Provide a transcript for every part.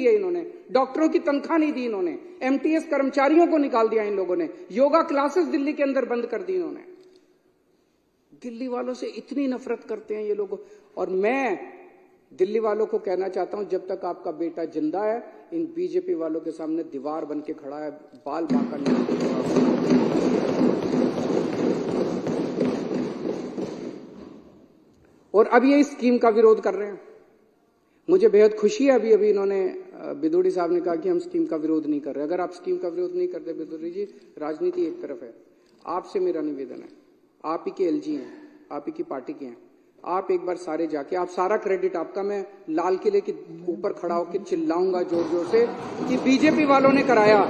दी है इन्होंने, डॉक्टरों की तनख्वाह नहीं दी इन्होंने, एमटीएस कर्मचारियों को निकाल दिया इन लोगों ने, योगा क्लासेस दिल्ली के अंदर बंद कर दी इन्होंने। दिल्ली वालों से इतनी नफरत करते हैं ये लोग। और मैं दिल्ली वालों को कहना चाहता हूं, जब तक आपका बेटा जिंदा है, इन बीजेपी वालों के सामने दीवार बन के खड़ा है, बाल बांका नहीं। और अब ये इस स्कीम का विरोध कर रहे हैं। मुझे बेहद खुशी है, अभी इन्होंने बिदुड़ी साहब ने कहा कि हम स्कीम का विरोध नहीं कर रहे। अगर आप स्कीम का विरोध नहीं करते बिदुड़ी जी, राजनीति एक तरफ है। आपसे मेरा निवेदन है, आप ही के एलजी हैं, आप ही की पार्टी के हैं, आप एक बार सारे जाके, आप सारा क्रेडिट आपका, मैं लाल किले के ऊपर खड़ा होकर चिल्लाऊंगा जोर जोर से कि बीजेपी वालों ने कराया,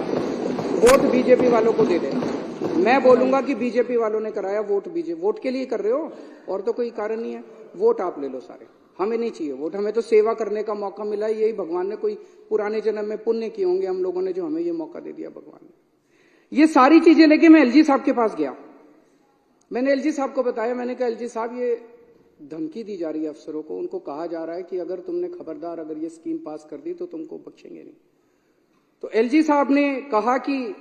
वोट बीजेपी वालों को दे देना। मैं बोलूंगा कि बीजेपी वालों ने कराया, वोट बीजेपी, वोट के लिए कर रहे हो और तो कोई कारण नहीं है। वोट आप ले लो सारे, हमें नहीं चाहिए वोट, हमें तो सेवा करने का मौका मिला है। यही भगवान ने कोई पुराने जन्म में पुण्य किए होंगे हम लोगों ने, जो हमें ये मौका दे दिया भगवान ने। ये सारी चीजें लेके मैं एलजी साहब के पास गया। मैंने एलजी साहब को बताया, मैंने कहा एलजी साहब ये धमकी दी जा रही है अफसरों को, उनको कहा जा रहा है कि अगर तुमने खबरदार अगर ये स्कीम पास कर दी तो तुमको बख्शेंगे नहीं। तो एलजी साहब ने कहा कि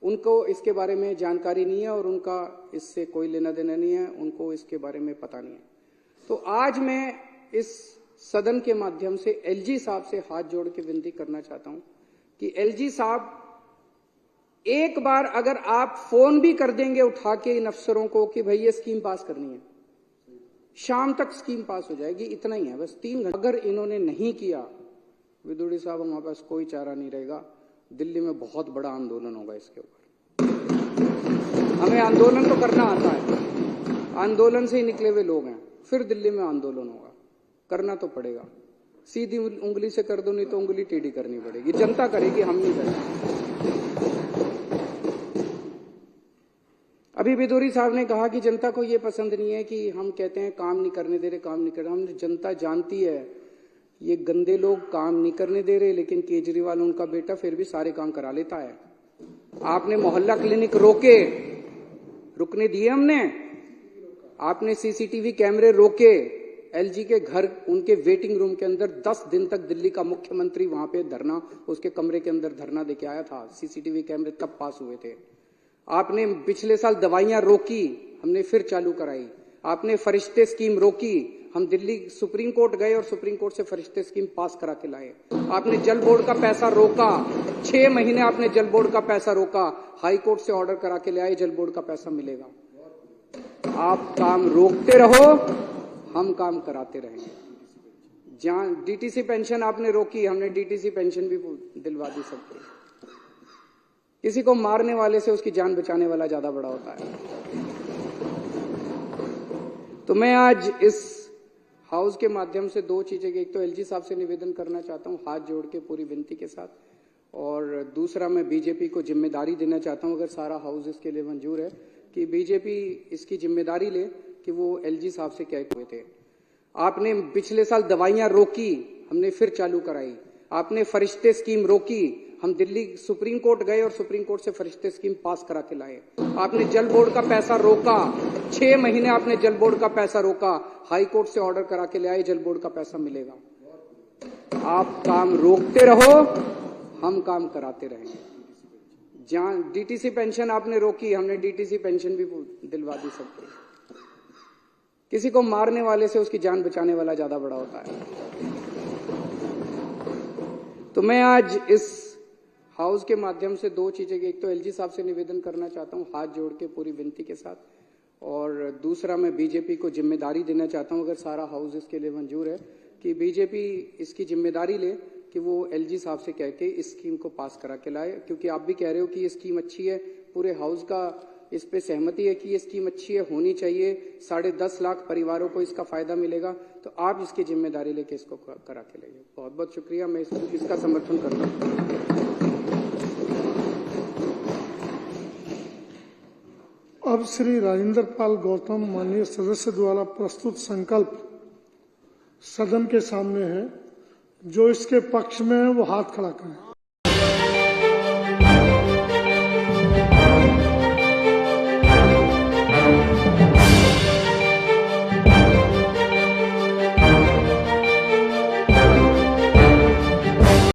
उनको इसके बारे में जानकारी नहीं है और उनका इससे कोई लेना देना नहीं है, उनको इसके बारे में पता नहीं है। तो आज मैं इस सदन के माध्यम से एलजी साहब से हाथ जोड़ के विनती करना चाहता हूं कि एलजी साहब, एक बार अगर आप फोन भी कर देंगे उठा के इन अफसरों को कि भाई ये स्कीम पास करनी है, शाम तक स्कीम पास हो जाएगी, इतना ही है बस 3 घंटे। अगर इन्होंने नहीं किया विदुड़ी साहब, हमारे पास कोई चारा नहीं रहेगा। दिल्ली में बहुत बड़ा आंदोलन होगा इसके ऊपर। हमें आंदोलन तो करना आता है, आंदोलन से ही निकले हुए लोग हैं। फिर दिल्ली में आंदोलन होगा, करना तो पड़ेगा। सीधी उंगली से कर दो, नहीं तो उंगली टेढ़ी करनी पड़ेगी, जनता करेगी, हम नहीं करेंगे। अभी बिदुरी साहब ने कहा कि जनता को यह पसंद नहीं है कि हम कहते हैं काम नहीं करने दे रहे, काम नहीं कर रहे। हम जनता जानती है ये गंदे लोग काम नहीं करने दे रहे, लेकिन केजरीवाल उनका बेटा फिर भी सारे काम करा लेता है। आपने मोहल्ला क्लिनिक रुकने दिए हमने, आपने सीसीटीवी कैमरे रोके, एलजी के घर, उनके वेटिंग रूम के अंदर 10 दिन तक दिल्ली का मुख्यमंत्री वहां पे धरना, उसके कमरे के अंदर धरना देके आया था। सीसीटीवी कैमरे तब पास हुए थे। आपने पिछले साल दवाइयां रोकी, हमने फिर चालू कराई। आपने फरिश्ते स्कीम रोकी, हम दिल्ली सुप्रीम कोर्ट गए और सुप्रीम कोर्ट से फरिश्ते स्कीम पास करा के लाए। आपने जल बोर्ड का पैसा रोका, 6 महीने आपने जल बोर्ड का पैसा रोका, हाई कोर्ट से ऑर्डर करा के ले आए, जल बोर्ड का पैसा मिलेगा। आप काम रोकते रहो, हम काम कराते रहेंगे। जहां डीटीसी पेंशन आपने रोकी, हमने डीटीसी पेंशन भी दिलवा दी सबको। किसी को मारने वाले से उसकी जान बचाने वाला ज्यादा बड़ा होता है। तो मैं आज इस हाउस के माध्यम से 2 चीजें, एक तो एलजी साहब से निवेदन करना चाहता हूं हाथ जोड़ के पूरी विनती के साथ, और दूसरा मैं बीजेपी को जिम्मेदारी देना चाहता हूं, अगर सारा हाउस इसके लिए मंजूर है, कि बीजेपी इसकी जिम्मेदारी ले कि वो एलजी साहब से कह हुए थे। आपने पिछले साल दवाइयां रोकी, हमने फिर चालू कराई। आपने फरिश्ते स्कीम रोकी, हम दिल्ली सुप्रीम कोर्ट गए और सुप्रीम कोर्ट से फरिश्ते स्कीम पास करा के लाए। आपने जल बोर्ड का पैसा रोका, 6 महीने आपने जल बोर्ड का पैसा रोका, हाई कोर्ट से ऑर्डर करा के ले आए, जल बोर्ड का पैसा मिलेगा। आप काम रोकते रहो, हम काम कराते रहेंगे। जहां डीटीसी पेंशन आपने रोकी, हमने डीटीसी पेंशन भी दिलवा दी सबको। किसी को मारने वाले से उसकी जान बचाने वाला ज्यादा बड़ा होता है। तो मैं आज इस हाउस के माध्यम से 2 चीजें, एक तो एलजी साहब से निवेदन करना चाहता हूं हाथ जोड़ के पूरी विनती के साथ, और दूसरा मैं बीजेपी को जिम्मेदारी देना चाहता हूं, अगर सारा हाउस इसके लिए मंजूर है, कि बीजेपी इसकी जिम्मेदारी ले कि वो एलजी साहब से कह के इस स्कीम को पास करा के लाए। क्योंकि आप भी कह रहे हो कि ये स्कीम अच्छी है, पूरे हाउस का इस पे सहमति है कि ये स्कीम अच्छी है, होनी चाहिए, 10.5 लाख परिवारों को इसका फायदा मिलेगा। तो आप इसकी जिम्मेदारी लेके इसको करा के लाइए। बहुत बहुत शुक्रिया, मैं इसका समर्थन करता हूँ। अब श्री राजेंद्र पाल गौतम माननीय सदस्य द्वारा प्रस्तुत संकल्प सदन के सामने है। जो इसके पक्ष में है वो हाथ खड़ा करें।